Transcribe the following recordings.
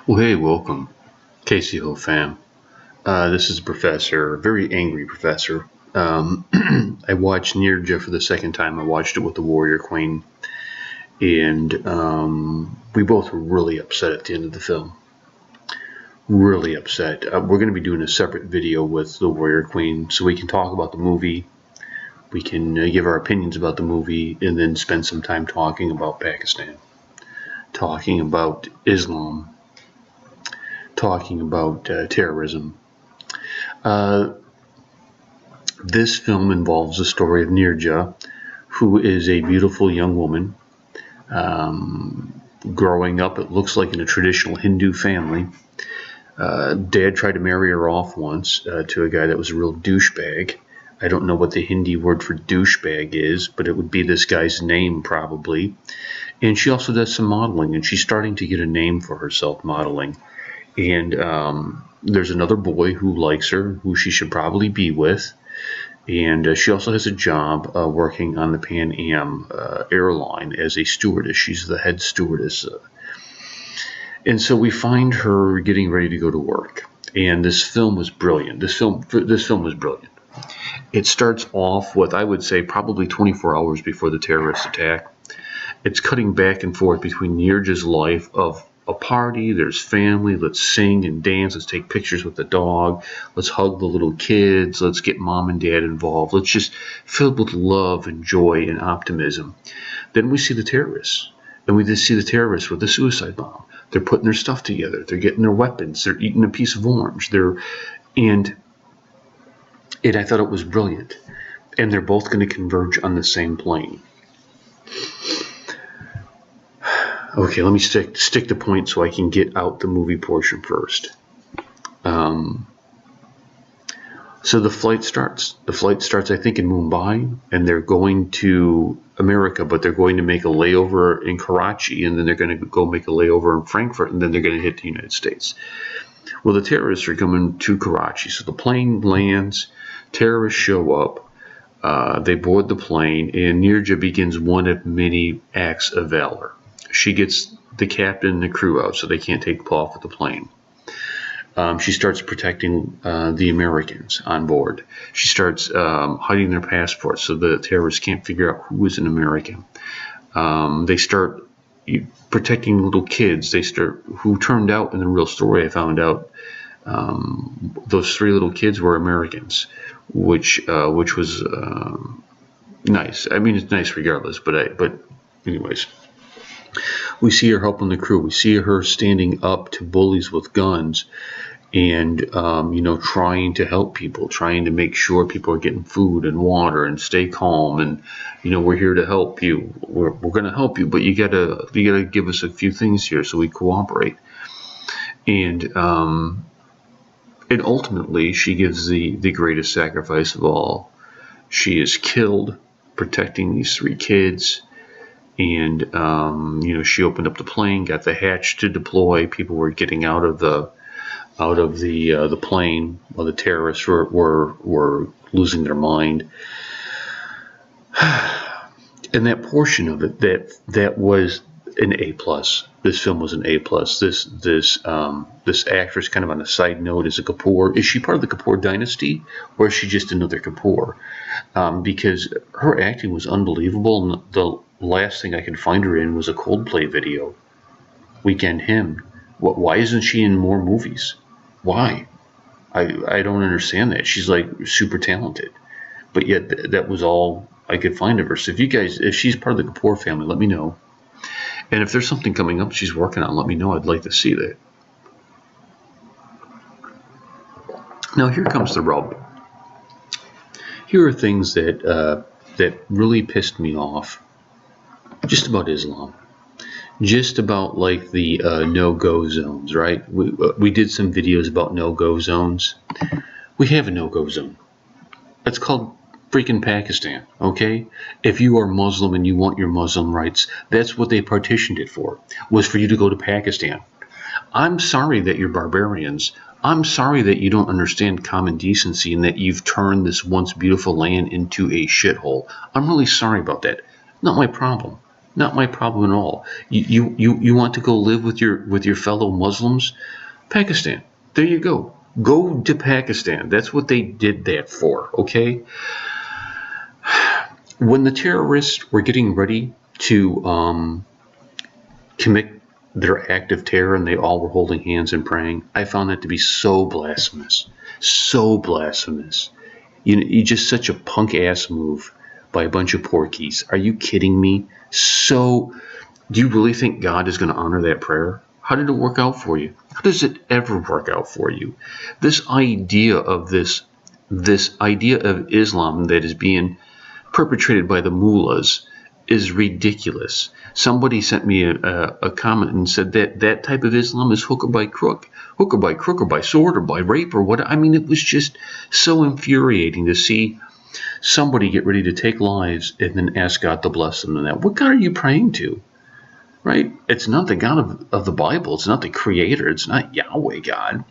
Well, hey, welcome, Casey Hill fam. This is a professor, a very angry professor. I watched Neerja for the second time. I watched it with the Warrior Queen, and we both were really upset at the end of the film. Really upset. We're going to be doing a separate video with the Warrior Queen so we can talk about the movie. We can give our opinions about the movie and then spend some time talking about Pakistan, talking about Islam, talking about terrorism. This film involves the story of Neerja, who is a beautiful young woman growing up, it looks like, in a traditional Hindu family. Dad tried to marry her off once to a guy that was a real douchebag. I don't know what the Hindi word for douchebag is, but it would be this guy's name probably. And she also does some modeling, and she's starting to get a name for herself modeling. And there's another boy who likes her, who she should probably be with. And she also has a job working on the Pan Am airline as a stewardess. She's the head stewardess. And so we find her getting ready to go to work. And this film was brilliant. This film was brilliant. It starts off with, I would say, probably 24 hours before the terrorist attack. It's cutting back and forth between Neerja's life of a party, there's family, let's sing and dance, let's take pictures with the dog, let's hug the little kids, let's get mom and dad involved, let's just filled with love and joy and optimism. Then we see the terrorists, and we just see the terrorists with the suicide bomb. They're putting their stuff together, they're getting their weapons, they're eating a piece of orange, and I thought it was brilliant. And they're both going to converge on the same plane. Okay, let me stick to point so I can get out the movie portion first. So the flight starts. The flight starts, I think, in Mumbai, and they're going to America, but they're going to make a layover in Karachi, and then they're going to go make a layover in Frankfurt, and then they're going to hit the United States. Well, the terrorists are coming to Karachi, so the plane lands, terrorists show up, they board the plane, and Neerja begins one of many acts of valor. She gets the captain and the crew out so they can't take off with the plane. She starts protecting the Americans on board. She starts hiding their passports so the terrorists can't figure out who is an American. They start protecting little kids. Who turned out in the real story, I found out those 3 little kids were Americans, which was nice. I mean, it's nice regardless, but anyways. We see her helping the crew. We see her standing up to bullies with guns and, trying to help people, trying to make sure people are getting food and water and stay calm. And, we're here to help you. We're going to help you, but you gotta give us a few things here so we cooperate. And ultimately, she gives the greatest sacrifice of all. She is killed protecting these 3 kids. And she opened up the plane, got the hatch to deploy. People were getting out of the plane while the terrorists were losing their mind. And that portion of it, that was an A+. This film was an A+. This actress, kind of on a side note, is a Kapoor. Is she part of the Kapoor dynasty, or is she just another Kapoor? Because her acting was unbelievable, and the last thing I could find her in was a Coldplay video, Weekend Hymn. Why isn't she in more movies? Why? I don't understand that. She's like super talented, but yet that was all I could find of her. So if she's part of the Kapoor family, let me know. And if there's something coming up she's working on, let me know. I'd like to see that. Now here comes the rub. Here are things that really pissed me off. Just about Islam. Just about like the no-go zones, right? We did some videos about no-go zones. We have a no-go zone. It's called freaking Pakistan, okay? If you are Muslim and you want your Muslim rights, that's what they partitioned it for, was for you to go to Pakistan. I'm sorry that you're barbarians. I'm sorry that you don't understand common decency and that you've turned this once beautiful land into a shithole. I'm really sorry about that. Not my problem. Not my problem at all. You want to go live with your fellow Muslims? Pakistan. There you go. Go to Pakistan. That's what they did that for, okay? When the terrorists were getting ready to commit their act of terror and they all were holding hands and praying, I found that to be so blasphemous. So blasphemous. You just such a punk ass move by a bunch of porkies. Are you kidding me? So, do you really think God is going to honor that prayer? How did it work out for you? How does it ever work out for you? This idea of this idea of Islam that is being perpetrated by the mullahs is ridiculous. Somebody sent me a comment and said that that type of Islam is hook or by crook, or by sword or by rape or what. I mean, it was just so infuriating to see somebody get ready to take lives and then ask God to bless them in that. What God are you praying to? Right? It's not the God of the Bible. It's not the Creator. It's not Yahweh God.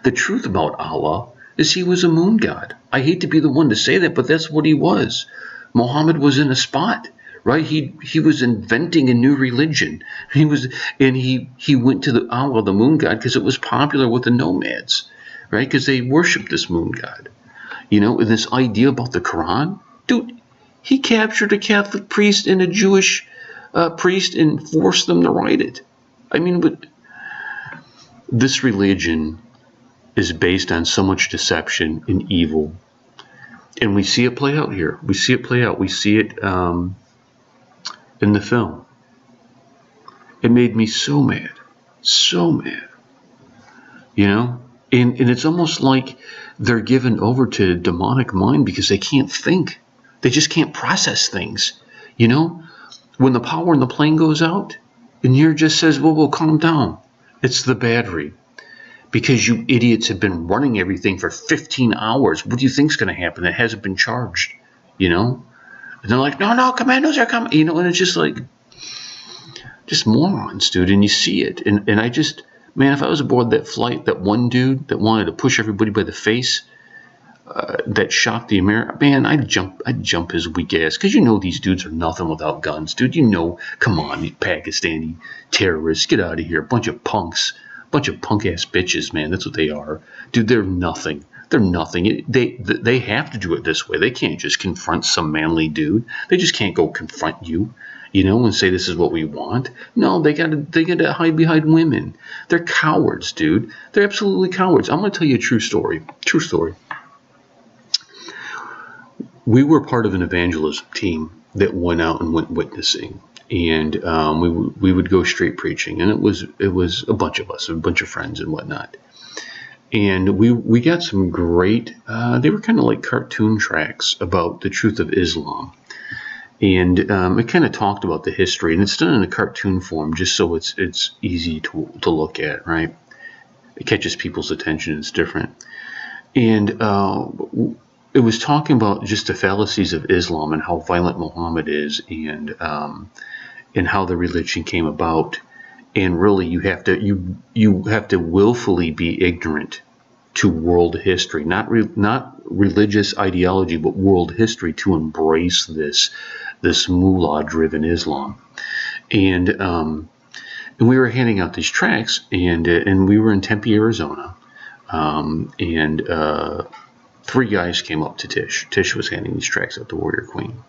The truth about Allah is he was a moon god. I hate to be the one to say that, but that's what he was. Muhammad was in a spot, right? He was inventing a new religion. He went to the Allah, the moon god, because it was popular with the nomads, right? Because they worshipped this moon god. And this idea about the Quran, dude, he captured a Catholic priest and a Jewish priest and forced them to write it. I mean, but this religion is based on so much deception and evil. And we see it play out here. We see it play out. We see it in the film. It made me so mad. So mad. And it's almost like they're given over to a demonic mind because they can't think. They just can't process things. When the power in the plane goes out, and Neerja just says, well, calm down. It's the battery. Because you idiots have been running everything for 15 hours. What do you think's going to happen? It hasn't been charged, And they're like, no, commandos are coming, and it's just like, just morons, dude. And you see it. And I just, man, if I was aboard that flight, that one dude that wanted to push everybody by the face, that shot the American, man, I'd jump his weak ass. Because these dudes are nothing without guns, dude. Come on, you Pakistani terrorists, get out of here. Bunch of punks. Bunch of punk ass bitches, man. That's what they are, dude. They're nothing. They're nothing. They have to do it this way. They can't just confront some manly dude. They just can't go confront you, and say this is what we want. No, they gotta hide behind women. They're cowards, dude. They're absolutely cowards. I'm gonna tell you a true story. True story. We were part of an evangelism team that went out and went witnessing. And we would go street preaching, and it was a bunch of us, a bunch of friends and whatnot. And we got some great. They were kind of like cartoon tracks about the truth of Islam, and it kind of talked about the history, and it's done in a cartoon form, just so it's easy to look at, right? It catches people's attention. It's different, and it was talking about just the fallacies of Islam and how violent Muhammad is, and how the religion came about. And really, you have to willfully be ignorant to world history, not religious ideology, but world history, to embrace this mullah-driven Islam. And we were handing out these tracts, and we were in Tempe, Arizona, and 3 guys came up to Tish. Tish was handing these tracts out to Warrior Queen,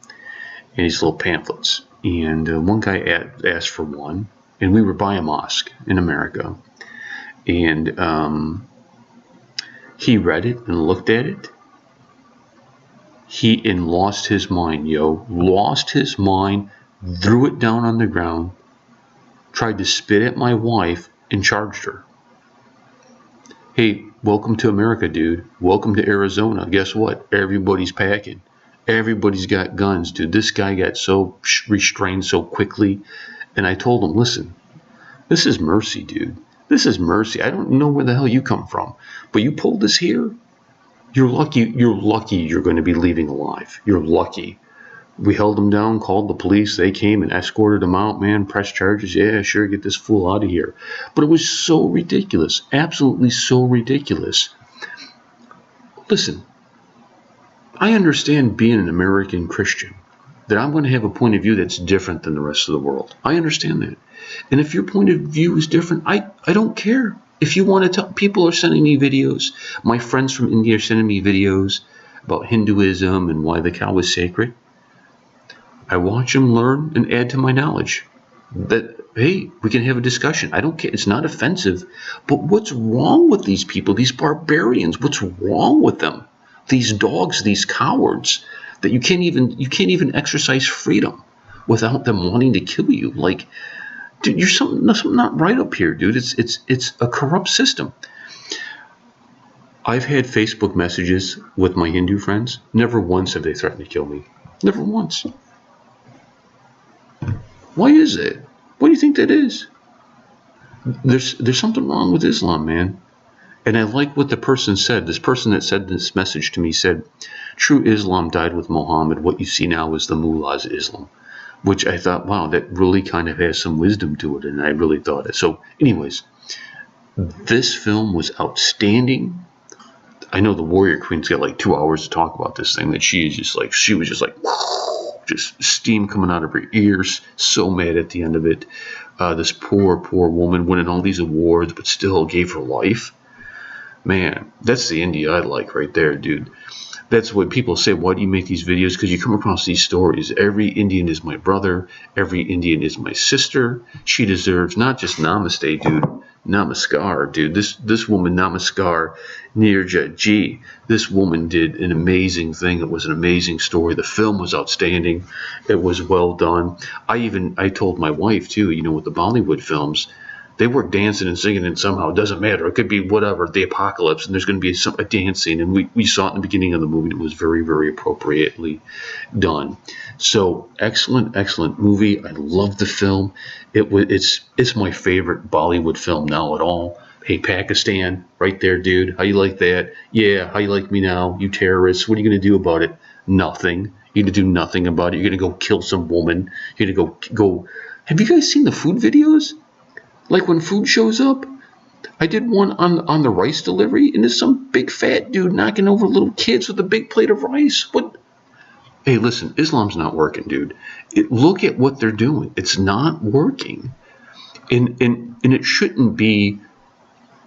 and these little pamphlets. And one guy asked for one, and we were by a mosque in America. And he read it and looked at it. He lost his mind, lost his mind, threw it down on the ground, tried to spit at my wife, and charged her. Hey, welcome to America, dude. Welcome to Arizona. Guess what? Everybody's packing. Everybody's got guns, dude. This guy got so restrained so quickly. And I told him, listen, this is mercy, dude. This is mercy. I don't know where the hell you come from, but you pulled this here. You're lucky you're going to be leaving alive. You're lucky. We held him down, called the police. They came and escorted him out, man. Press charges. Yeah, sure, get this fool out of here. But it was so ridiculous. Absolutely so ridiculous. Listen, I understand being an American Christian, that I'm going to have a point of view that's different than the rest of the world. I understand that. And if your point of view is different, I don't care. If you want to tell, people are sending me videos. My friends from India are sending me videos about Hinduism and why the cow is sacred. I watch them, learn, and add to my knowledge. That, hey, we can have a discussion. I don't care. It's not offensive. But what's wrong with these people, these barbarians? What's wrong with them? These dogs, these cowards, that you can't even exercise freedom without them wanting to kill you. Like, dude, you're something not right up here, dude. It's a corrupt system. I've had Facebook messages with my Hindu friends. Never once have they threatened to kill me. Never once. Why is it? What do you think that is? There's something wrong with Islam, man. And I like what the person said. This person that said this message to me said, "True Islam died with Muhammad. What you see now is the mullah's Islam." Which I thought, wow, that really kind of has some wisdom to it. And I really thought it. So anyways, this film was outstanding. I know the Warrior Queen's got like 2 hours to talk about this thing, that she was just like just steam coming out of her ears. So mad at the end of it. This poor woman winning all these awards, but still gave her life. Man, that's the India I like right there, dude. That's what people say. Why do you make these videos? Because you come across these stories. Every Indian is my brother. Every Indian is my sister. She deserves not just namaste, dude. Namaskar, dude. This woman, Namaskar, Neerja G. This woman did an amazing thing. It was an amazing story. The film was outstanding. It was well done. I told my wife too. You know, with the Bollywood films, they work dancing and singing, and somehow it doesn't matter. It could be whatever, the apocalypse, and there's going to be a dancing. And we saw it in the beginning of the movie. It was very, very appropriately done. So excellent movie. I love the film. It's my favorite Bollywood film now at all. Hey, Pakistan, right there, dude. How you like that? Yeah, how you like me now? You terrorists. What are you going to do about it? Nothing. You're going to do nothing about it. You're going to go kill some woman. You're going to go. Have you guys seen the food videos? Like when food shows up, I did one on the rice delivery, and there's some big fat dude knocking over little kids with a big plate of rice. What? Hey, listen, Islam's not working, dude. Look at what they're doing. It's not working, and it shouldn't be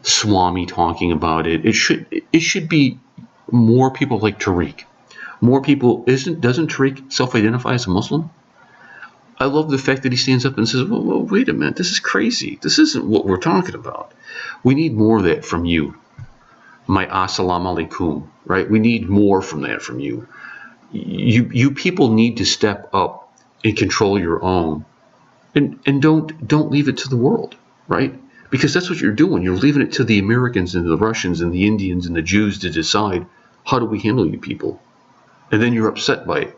Swami talking about it. It should be more people like Tariq. More people. Doesn't Tariq self-identify as a Muslim? I love the fact that he stands up and says, well, wait a minute, this is crazy. This isn't what we're talking about. We need more of that from you. My assalamu alaikum, right? We need more from that from you. You people need to step up and control your own, and don't leave it to the world, right? Because that's what you're doing. You're leaving it to the Americans and the Russians and the Indians and the Jews to decide, how do we handle you people? And then you're upset by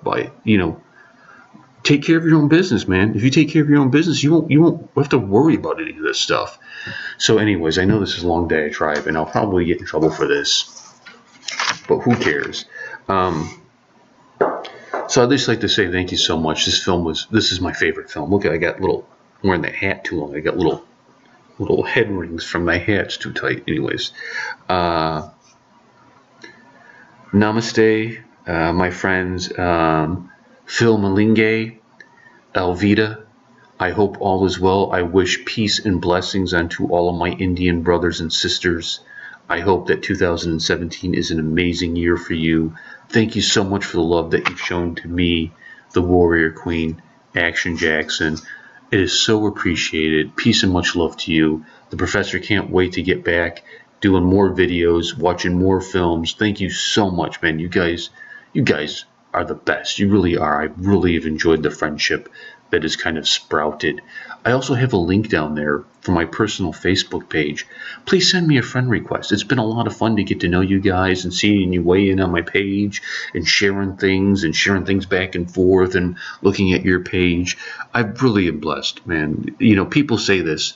take care of your own business, man. If you take care of your own business, you won't have to worry about any of this stuff. So anyways, I know this is a long day at Tribe, and I'll probably get in trouble for this, but who cares? So I'd just like to say thank you so much. This is my favorite film. Look, I got I'm wearing that hat too long. I got little head rings from my hat's too tight. Anyways, namaste, my friends. Phil Malinge, Alvida, I hope all is well. I wish peace and blessings unto all of my Indian brothers and sisters. I hope that 2017 is an amazing year for you. Thank you so much for the love that you've shown to me, the Warrior Queen, Action Jackson. It is so appreciated. Peace and much love to you. The professor can't wait to get back doing more videos, watching more films. Thank you so much, man. You guys are the best. You really are. I really have enjoyed the friendship that has kind of sprouted. I also have a link down there for my personal Facebook page. Please send me a friend request. It's been a lot of fun to get to know you guys and seeing you weigh in on my page and sharing things back and forth and looking at your page. I really am blessed, man. You know, people say this,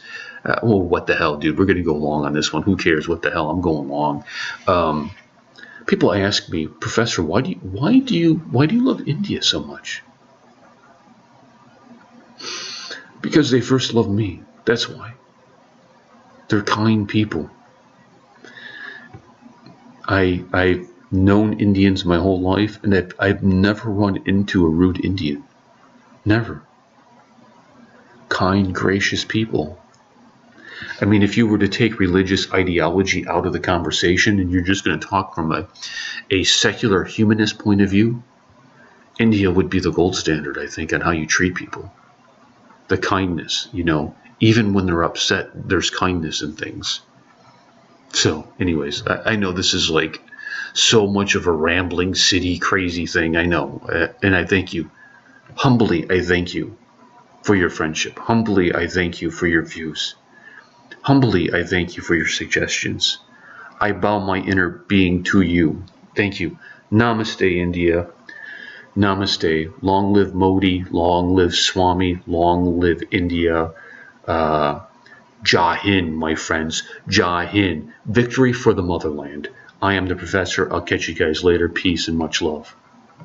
well, what the hell, dude? We're going to go long on this one. Who cares? What the hell? I'm going long. People ask me, Professor, why do you love India so much? Because they first loved me. That's why. They're kind people. I've known Indians my whole life, and I've never run into a rude Indian. Never. Kind, gracious people. I mean, if you were to take religious ideology out of the conversation and you're just going to talk from a secular humanist point of view, India would be the gold standard, I think, on how you treat people. The kindness, even when they're upset, there's kindness in things. So, anyways, I know this is like so much of a rambling city crazy thing, I know. And I thank you. Humbly, I thank you for your friendship. Humbly, I thank you for your views. Humbly, I thank you for your suggestions. I bow my inner being to you. Thank you. Namaste, India. Namaste. Long live Modi. Long live Swami. Long live India. Jai Hind, my friends. Jai Hind. Victory for the motherland. I am the professor. I'll catch you guys later. Peace and much love.